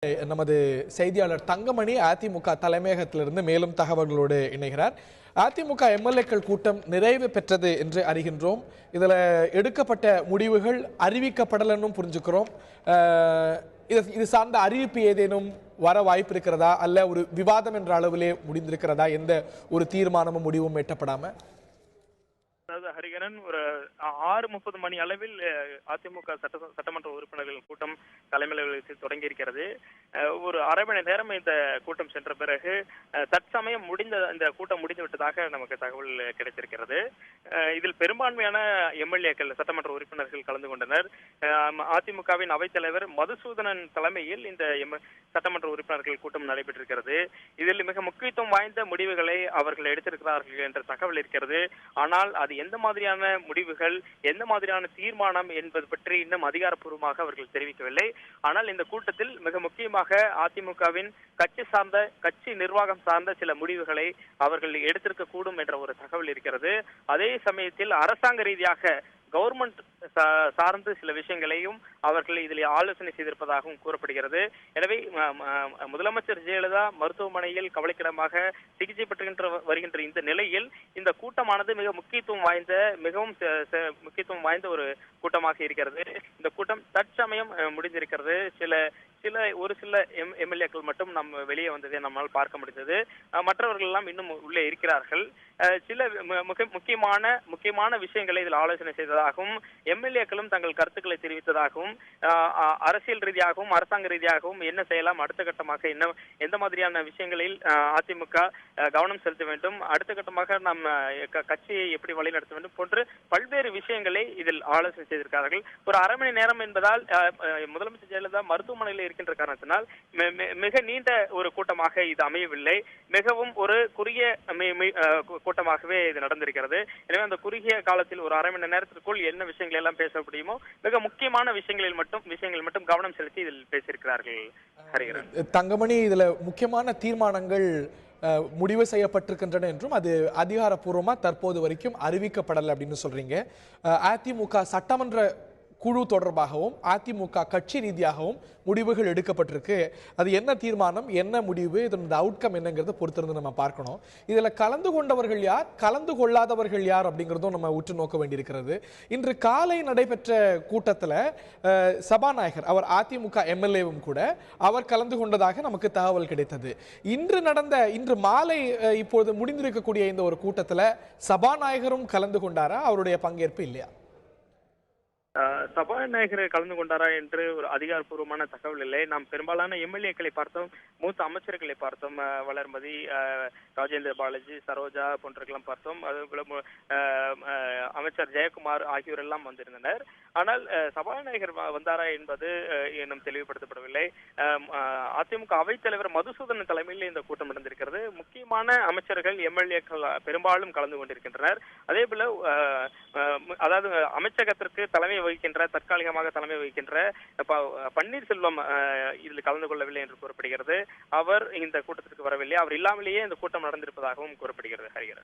நமது செய்தியாளர் தங்கமணி அதிமுக தலைமையகத்திலிருந்து மேலும் தகவல்களோடு இணைகிறார். அதிமுக எம்எல்ஏக்கள் கூட்டம் நிறைவு பெற்றது என்று அறிகின்றோம். இதில் எடுக்கப்பட்ட முடிவுகள் அறிவிக்கப்படலன்னு புரிஞ்சுக்கிறோம். இது சார்ந்த அறிவிப்பு ஏதேனும் வர வாய்ப்பு இருக்கிறதா, அல்ல ஒரு விவாதம் என்ற அளவிலே முடிந்திருக்கிறதா, எந்த ஒரு தீர்மானமும் முடிவும் எட்டப்படாம? அதாவது ஹரிகரன், ஒரு 6:30 மணி அளவில் அதிமுக சட்டமன்ற உறுப்பினர்கள் கூட்டம் தலைமை தொடங்கி இருக்கிறது. ஒரு அரை மணி நேரம் இந்த கூட்டம் சென்ற பிறகு தற்சமயம் இந்த கூட்டம் முடிந்து விட்டதாக நமக்கு தகவல் கிடைத்திருக்கிறது. இதில் பெரும்பான்மையான எம்எல்ஏக்கள் சட்டமன்ற உறுப்பினர்கள் கலந்து கொண்டனர். அதிமுகவின் அவைத்தலைவர் மதுசூதனன் தலைமையில் இந்த சட்டமன்ற உறுப்பினர்கள் கூட்டம் நடைபெற்றிருக்கிறது. இதில் மிக முக்கியத்துவம் வாய்ந்த முடிவுகளை அவர்கள் எடுத்திருக்கிறார்கள் என்ற தகவல் இருக்கிறது. ஆனால் அது எந்த மாதிரியான முடிவுகள், எந்த மாதிரியான தீர்மானம் என்பது பற்றி இன்னும் அதிகாரப்பூர்வமாக அவர்கள் தெரிவிக்கவில்லை. ஆனால் இந்த கூட்டத்தில் மிக முக்கியமாக அதிமுகவின் கட்சி நிர்வாகம் சார்ந்த சில முடிவுகளை அவர்கள் எடுத்திருக்க கூடும் என்ற ஒரு தகவல் இருக்கிறது. அதே சமயத்தில் அரசாங்க ரீதியாக கவர்மெண்ட் சார்ந்து சில விஷயங்களையும் அவர்கள் இதில் ஆலோசனை செய்திருப்பதாகவும் கூறப்படுகிறது. எனவே முதலமைச்சர் ஜெயலலிதா மருத்துவமனையில் கவலைக்கிடமாக சிகிச்சை பெற்று வருகின்ற இந்த நிலையில் இந்த கூட்டமானது மிகவும் முக்கியத்துவம் வாய்ந்த ஒரு கூட்டமாக இருக்கிறது. இந்த கூட்டம் தற்சமயம் முடிந்திருக்கிறது. ஒரு சில எம்எல்ஏக்கள் மட்டும் வெளியே வந்ததை நம்மால் பார்க்க முடிந்தது. மற்றவர்கள் எல்லாம் இன்னும் உள்ளே இருக்கிறார்கள். சில முக்கியமான விஷயங்களை இதில் ஆலோசனை செய்ததாகவும், எம்எல்ஏக்களும் தங்கள் கருத்துக்களை தெரிவித்ததாகவும், அரசியல் ரீதியாகவும் அரசாங்க ரீதியாகவும் என்ன செய்யலாம், அடுத்த கட்டமாக எந்த மாதிரியான விஷயங்களில் அதிமுக கவனம் செலுத்த வேண்டும், அடுத்த கட்டமாக நம்ம கட்சியை எப்படி வழிநடத்த வேண்டும் போன்று பல்வேறு விஷயங்களை இதில் ஆலோசனை செய்திருக்கிறார்கள். ஒரு அரை மணி நேரம் என்பதால் முதலமைச்சர் ஜெயலலிதா மருத்துவமனையில் இருக்கின்ற காரணத்தினால் மிக நீண்ட ஒரு கூட்டமாக இது அமையவில்லை. மிகவும் ஒரு குறுகிய கூட்டமாகவே இது நடந்திருக்கிறது. எனவே அந்த குறுகிய காலத்தில் ஒரு அரை மணி நேரத்திற்குள் என்ன விஷயங்கள் எல்லாம் பேச முடியுமோ மிக முக்கியமான விஷயங்கள் மட்டும் கவனம் செலுத்தி இதில் பேசியிருக்கிறார்கள். தங்கமணி, இதுல முக்கியமான தீர்மானங்கள் முடிவு செய்யப்பட்டிருக்கின்றன என்றும் அது அதிகாரப்பூர்வமா தற்போது வரைக்கும் அறிவிக்கப்படலை அப்படின்னு சொல்றீங்க. அதிமுக சட்டமன்ற குழு தொடர்பாகவும் அதிமுக கட்சி ரீதியாகவும் முடிவுகள் எடுக்கப்பட்டிருக்கு. அது என்ன தீர்மானம், என்ன முடிவு, இதனோட அவுட்கம் என்னங்கிறத பொறுத்திருந்து நம்ம பார்க்கணும். இதில் கலந்து கொண்டவர்கள் யார், கலந்து கொள்ளாதவர்கள் யார் அப்படிங்கிறதும் நம்ம உற்று நோக்க வேண்டியிருக்கிறது. இன்று காலை நடைபெற்ற கூட்டத்தில் சபாநாயகர், அவர் அதிமுக எம்எல்ஏவும் கூட, அவர் கலந்து கொண்டதாக நமக்கு தகவல் கிடைத்தது. இன்று மாலை இப்போது முடிந்திருக்கக்கூடிய இந்த ஒரு கூட்டத்தில் சபாநாயகரும் கலந்து கொண்டாரா, அவருடைய பங்கேற்பு இல்லையா? சபாநாயகர் கலந்து கொண்டாரா என்று ஒரு அதிகாரப்பூர்வமான தகவல் இல்லை. நாம் பெரும்பாலான எம்எல்ஏக்களை பார்த்தோம், மூத்த அமைச்சர்களை பார்த்தோம், வளர்மதி, ராஜேந்திர பாலாஜி, சரோஜா போன்றவர்களெல்லாம் பார்த்தோம். அதுபோல அமைச்சர் ஜெயக்குமார் ஆகியோர் எல்லாம் வந்திருந்தனர். ஆனால் சபாநாயகர் வந்தாரா என்பது இன்னும் தெளிவுபடுத்தப்படவில்லை. அதிமுக அவைத்தலைவர் மதுசூதனன் தலைமையில் இந்த கூட்டம் நடந்திருக்கிறது. முக்கியமான அமைச்சர்கள், எம்எல்ஏக்கள் பெரும்பாலும் கலந்து கொண்டிருக்கின்றனர். அதே போல அதாவது அமைச்சகத்திற்கு தற்காலிகமாக தலைமை வகிக்கின்ற பன்னீர்செல்வம் இதில் கலந்து கொள்ளவில்லை என்று கூறப்படுகிறது. அவர் இந்த கூட்டத்திற்கு வரவில்லை. அவர் இல்லாமலேயே இந்த கூட்டம் நடந்திருப்பதாகவும் கூறப்படுகிறது. ஹரிகரன்.